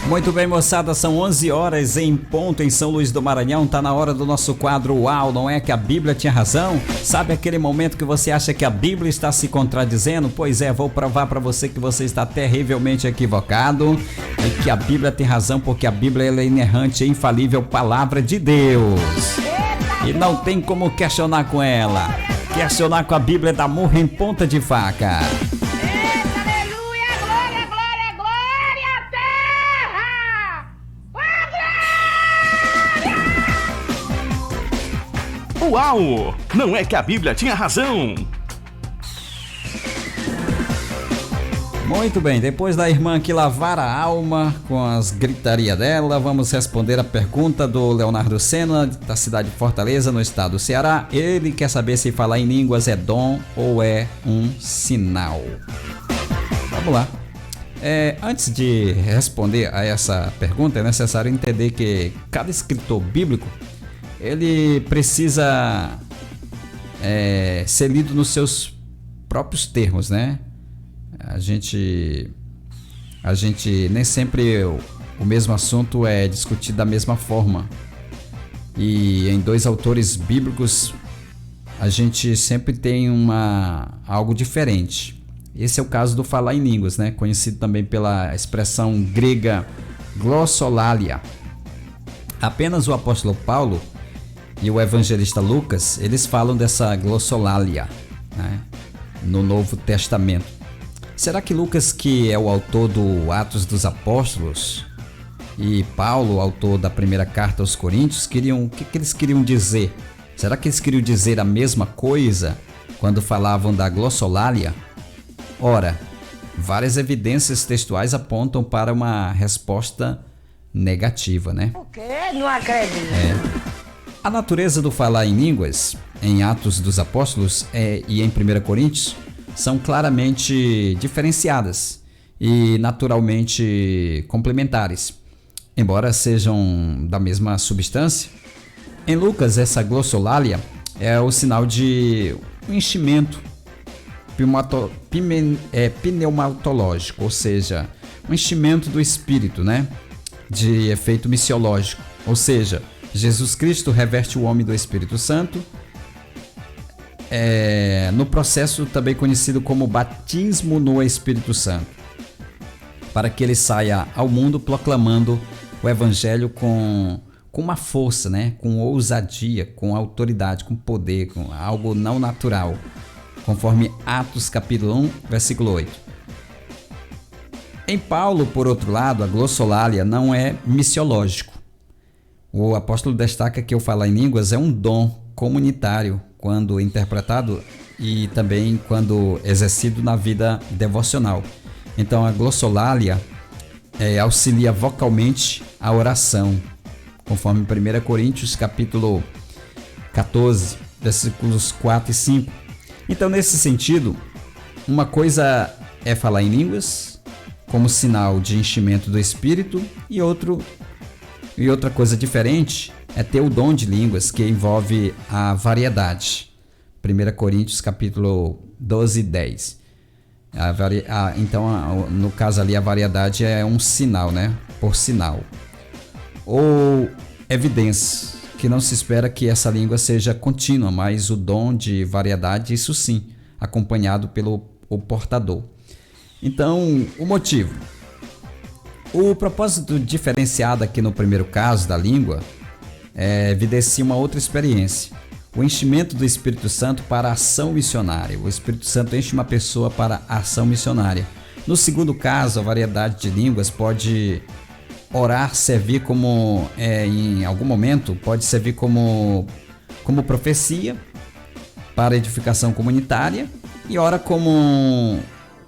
Muito bem, moçada, são 11 horas em ponto em São Luís do Maranhão. Tá na hora do nosso quadro Uau, não é que a Bíblia tinha razão? Sabe aquele momento que você acha que a Bíblia está se contradizendo? Pois é, vou provar para você que você está terrivelmente equivocado e que a Bíblia tem razão, porque a Bíblia ela é inerrante e infalível, palavra de Deus. E não tem como questionar com ela. Questionar com a Bíblia é dar murro em ponta de faca. Uau! Não é que a Bíblia tinha razão? Muito bem, depois da irmã que lavar a alma com as gritarias dela, vamos responder a pergunta do Leonardo Sena, da cidade de Fortaleza, no estado do Ceará. Ele quer saber se falar em línguas é dom ou é um sinal. Vamos lá. Antes de responder a essa pergunta, é necessário entender que cada escritor bíblico ele precisa ser lido nos seus próprios termos, né? A gente nem sempre o mesmo assunto é discutido da mesma forma. E em dois autores bíblicos a gente sempre tem algo diferente. Esse é o caso do falar em línguas, né? Conhecido também pela expressão grega glossolalia. Apenas o apóstolo Paulo e o evangelista Lucas, eles falam dessa glossolalia, né, no Novo Testamento. Será que Lucas, que é o autor do Atos dos Apóstolos, e Paulo, o autor da primeira carta aos Coríntios, o que eles queriam dizer? Será que eles queriam dizer a mesma coisa quando falavam da glossolalia? Ora, várias evidências textuais apontam para uma resposta negativa, né? O quê? Não acredito. A natureza do falar em línguas, em Atos dos Apóstolos e em 1 Coríntios, são claramente diferenciadas e naturalmente complementares, embora sejam da mesma substância. Em Lucas, essa glossolalia é o sinal de um enchimento pneumatológico, ou seja, um enchimento do espírito, né? De efeito missiológico, ou seja, Jesus Cristo reverte o homem do Espírito Santo, no processo também conhecido como batismo no Espírito Santo, para que ele saia ao mundo proclamando o Evangelho com uma força, né? Com ousadia, com autoridade, com poder, com algo não natural, conforme Atos capítulo 1, versículo 8. Em Paulo, por outro lado, a glossolalia não é missiológico. O apóstolo destaca que o falar em línguas é um dom comunitário quando interpretado e também quando exercido na vida devocional. Então a glossolalia auxilia vocalmente a oração, conforme 1 Coríntios capítulo 14, versículos 4 e 5. Então, nesse sentido, uma coisa é falar em línguas como sinal de enchimento do Espírito e outra coisa diferente é ter o dom de línguas, que envolve a variedade. 1 Coríntios capítulo 12 e 10. Então, no caso ali, a variedade é um sinal, né? Por sinal. Ou evidência, que não se espera que essa língua seja contínua, mas o dom de variedade, isso sim, acompanhado pelo portador. Então, o motivo. O propósito diferenciado aqui no primeiro caso da língua evidencia uma outra experiência. O enchimento do Espírito Santo para a ação missionária. O Espírito Santo enche uma pessoa para a ação missionária. No segundo caso, a variedade de línguas pode servir como, em algum momento, pode servir como profecia para edificação comunitária e ora como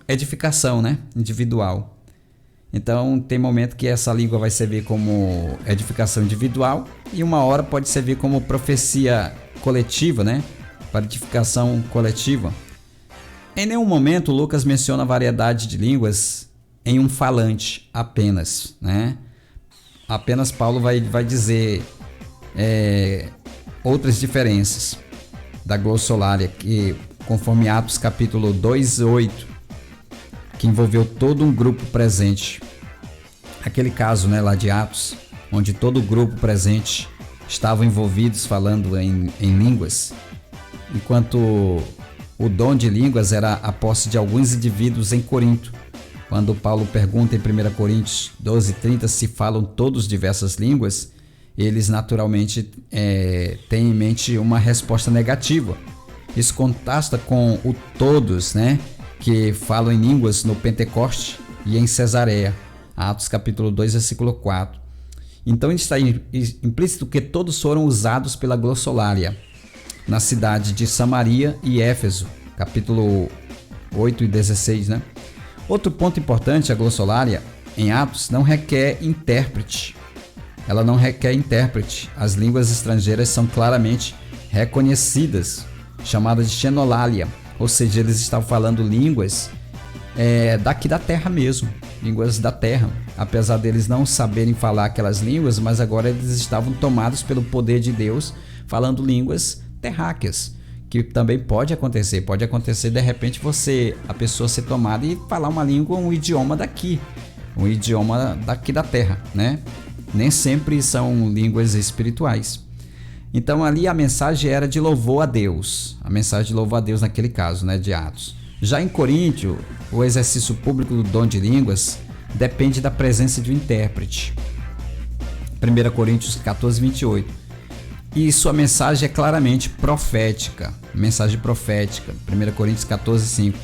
edificação, né, individual. Então, tem momento que essa língua vai servir como edificação individual e uma hora pode servir como profecia coletiva, né? Para edificação coletiva. Em nenhum momento Lucas menciona a variedade de línguas em um falante apenas, né? Apenas Paulo vai dizer outras diferenças da glossolalia, que conforme Atos capítulo 2, 8, que envolveu todo um grupo presente. aquele caso, né, lá de Atos, onde todo o grupo presente estavam envolvidos falando em línguas, enquanto o dom de línguas era a posse de alguns indivíduos em Corinto. Quando Paulo pergunta em 1 Coríntios 12:30 se falam todos diversas línguas, eles naturalmente têm em mente uma resposta negativa. Isso contrasta com o todos, né, que falam em línguas no Pentecoste e em Cesareia, Atos capítulo 2, versículo 4. Então está implícito que todos foram usados pela glossolalia na cidade de Samaria e Éfeso, capítulo 8 e 16, né? Outro ponto importante, a glossolalia em Atos não requer intérprete. Ela não requer intérprete. As línguas estrangeiras são claramente reconhecidas, chamadas de xenolalia, ou seja, eles estavam falando línguas daqui da terra mesmo, línguas da terra. Apesar deles não saberem falar aquelas línguas, mas agora eles estavam tomados pelo poder de Deus, falando línguas terráqueas, que também pode acontecer de repente a pessoa ser tomada e falar uma língua, um idioma daqui da terra, né? Nem sempre são línguas espirituais. Então ali a mensagem era de louvor a Deus, naquele caso, né, de Atos. Já em Coríntio, o exercício público do dom de línguas depende da presença de um intérprete. 1 Coríntios 14:28. E sua mensagem é claramente profética, 1 Coríntios 14:5.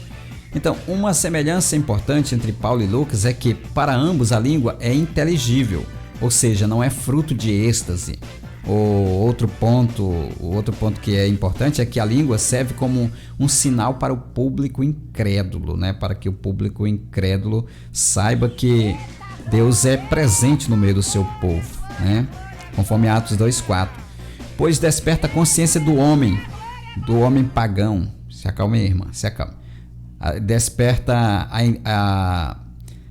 Então, uma semelhança importante entre Paulo e Lucas é que, para ambos, a língua é inteligível, ou seja, não é fruto de êxtase. O outro ponto que é importante é que a língua serve como um sinal para o público incrédulo, né? Para que o público incrédulo saiba que Deus é presente no meio do seu povo, né? Conforme Atos 2:4. Pois desperta a consciência do homem pagão. Se acalme, irmã, se acalme.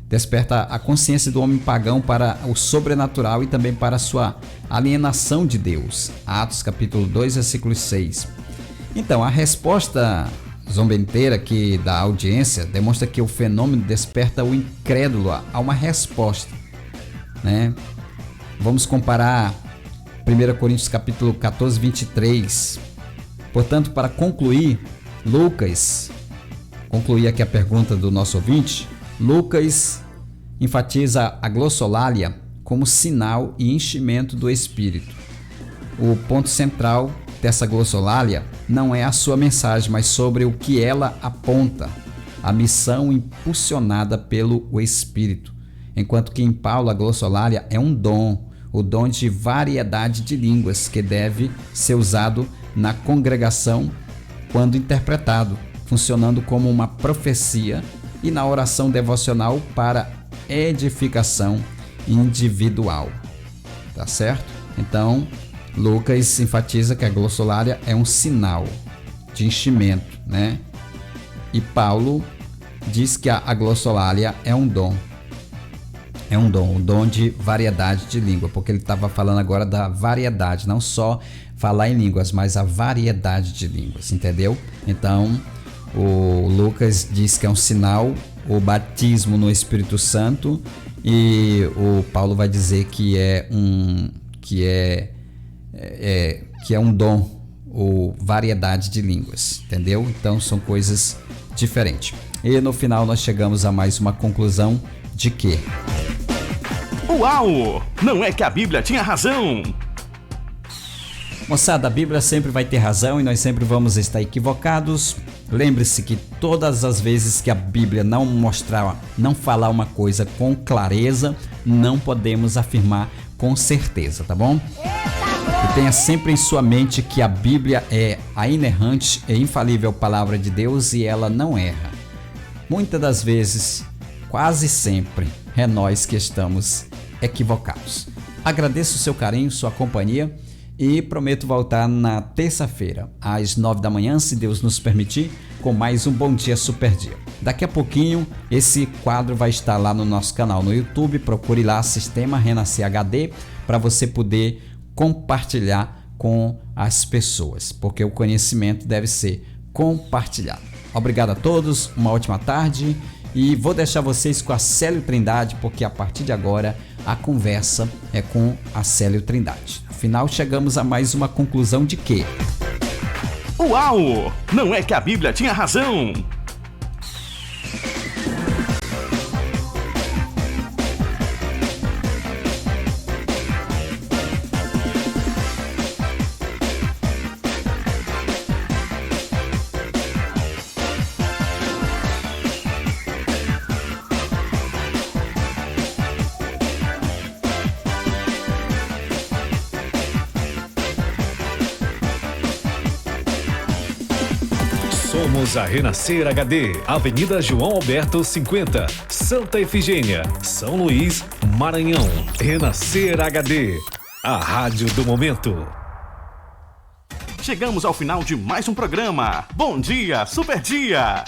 Desperta a consciência do homem pagão para o sobrenatural e também para a sua alienação de Deus. Atos capítulo 2, versículo 6. Então, a resposta zombenteira aqui da audiência demonstra que o fenômeno desperta o incrédulo a uma resposta, né? Vamos comparar 1 Coríntios capítulo 14, 23. Portanto, para concluir aqui a pergunta do nosso ouvinte, Lucas enfatiza a glossolalia como sinal e enchimento do Espírito. O ponto central dessa glossolalia não é a sua mensagem, mas sobre o que ela aponta, a missão impulsionada pelo Espírito. Enquanto que em Paulo a glossolalia é um dom, o dom de variedade de línguas que deve ser usado na congregação quando interpretado, funcionando como uma profecia e na oração devocional para edificação individual. Tá certo? Então, Lucas enfatiza que a glossolalia é um sinal de enchimento, né? E Paulo diz que a glossolalia é um dom. O dom de variedade de língua, porque ele estava falando agora da variedade, não só falar em línguas, mas a variedade de línguas, entendeu? Então, o Lucas diz que é um sinal, o batismo no Espírito Santo, e o Paulo vai dizer que é um dom, ou variedade de línguas, entendeu? Então são coisas diferentes. E no final nós chegamos a mais uma conclusão de que uau! Não é que a Bíblia tinha razão! Moçada, a Bíblia sempre vai ter razão e nós sempre vamos estar equivocados. Lembre-se que todas as vezes que a Bíblia não falar uma coisa com clareza, não podemos afirmar com certeza, tá bom? E tenha sempre em sua mente que a Bíblia é a inerrante e infalível palavra de Deus e ela não erra. Muitas das vezes, quase sempre, é nós que estamos equivocados. Agradeço o seu carinho, sua companhia e prometo voltar na terça-feira, às 9 da manhã, se Deus nos permitir, com mais um Bom Dia Super Dia. Daqui a pouquinho, esse quadro vai estar lá no nosso canal no YouTube. Procure lá Sistema Renascer HD para você poder compartilhar com as pessoas, porque o conhecimento deve ser compartilhado. Obrigado a todos, uma ótima tarde E vou deixar vocês com a Célio Trindade, porque a partir de agora a conversa é com a Célio Trindade. Afinal, chegamos a mais uma conclusão de que... Uau! Não é que a Bíblia tinha razão? Somos a Renascer HD, Avenida João Alberto 50, Santa Efigênia, São Luís, Maranhão. Renascer HD, a rádio do momento. Chegamos ao final de mais um programa. Bom dia, super dia!